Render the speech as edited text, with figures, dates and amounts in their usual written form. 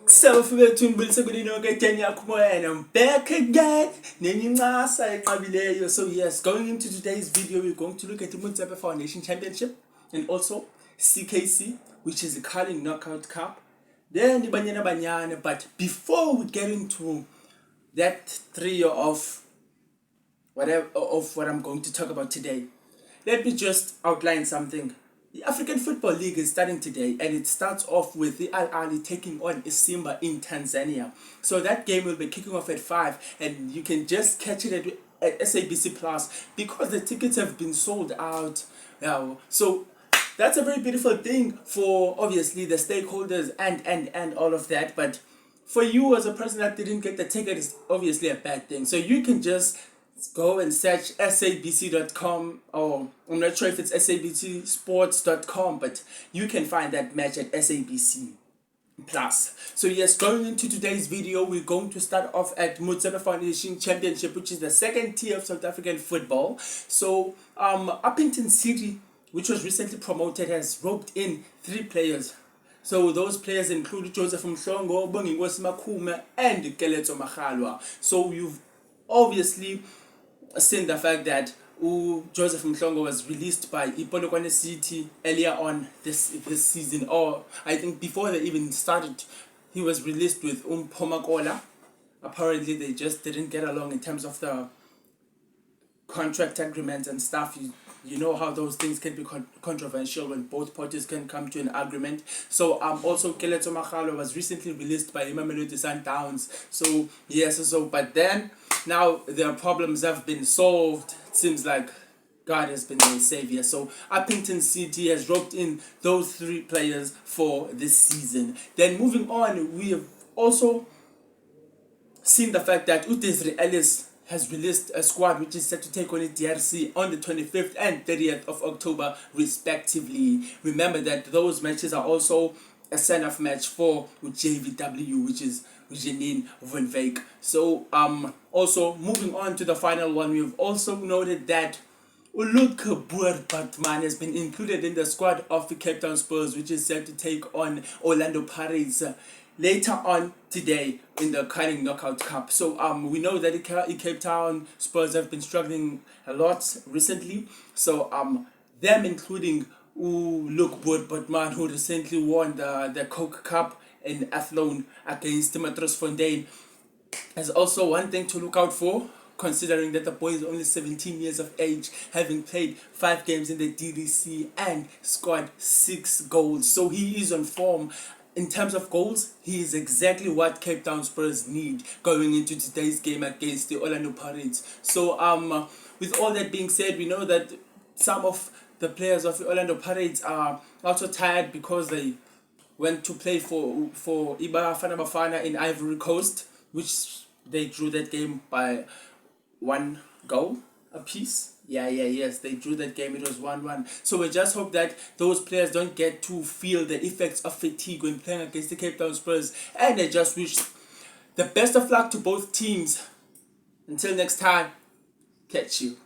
Self-between and I'm back again. So yes, going into today's video, we're going to look at the Mutsepe Foundation Championship and also CKC, which is the Curling Knockout Cup. Then the Banyana. But before we get into that trio of what I'm going to talk about today, let me just outline something. The African Football League is starting today, and it starts off with the Al Ahly taking on Simba in Tanzania. So that game will be kicking off at 5, and you can just catch it at SABC Plus because the tickets have been sold out now. So that's a very beautiful thing for obviously the stakeholders and all of that. But for you as a person that didn't get the ticket, is obviously a bad thing. So you can just go and search sabc.com, or I'm not sure if it's sabcsports.com, but you can find that match at SABC Plus. So yes, going into today's video, we're going to start off at Mutsepe Foundation Championship, which is the second tier of South African football. So Upington City, which was recently promoted, has roped in 3 players. So those players include Xhosa and Keletso Magalwa. So you've obviously seen the fact that Joseph Mhlongo was released by Upington City earlier on this season, or I think before they even started, he was released with Pomakola. Apparently they just didn't get along in terms of the contract agreements and stuff. You know how those things can be controversial when both parties can come to an agreement. So also Keletso Magalwa was recently released by Mamelodi Sundowns. So yes, but then now their problems have been solved. It seems like God has been their savior. So Upington City has roped in those 3 players for this season. Then moving on, we have also seen the fact that Udesri Ellis has released a squad which is set to take on the DRC on the 25th and 30th of October respectively. Remember that those matches are also a send-off match for JVW, which is Janine van Wyk. So also moving on to the final one, we've also noted that Baartman has been included in the squad of the Cape Town Spurs, which is set to take on Orlando Pirates later on today in the Curling Knockout Cup. So we know that the Cape Town Spurs have been struggling a lot recently. So them including Baartman, who recently won the Coke Cup in Athlone against Matroosfontein, is also one thing to look out for, considering that the boy is only 17 years of age, having played 5 games in the DDC and scored 6 goals. So he is on form. In terms of goals, he is exactly what Cape Town Spurs need going into today's game against the Orlando Pirates. So with all that being said, we know that some of the players of the Orlando Pirates are also tired because they went to play for Bafana Bafana in Ivory Coast, which they drew that game by 1 goal apiece. Yes, they drew that game. It was 1-1. So we just hope that those players don't get to feel the effects of fatigue when playing against the Cape Town Spurs. And I just wish the best of luck to both teams. Until next time, catch you.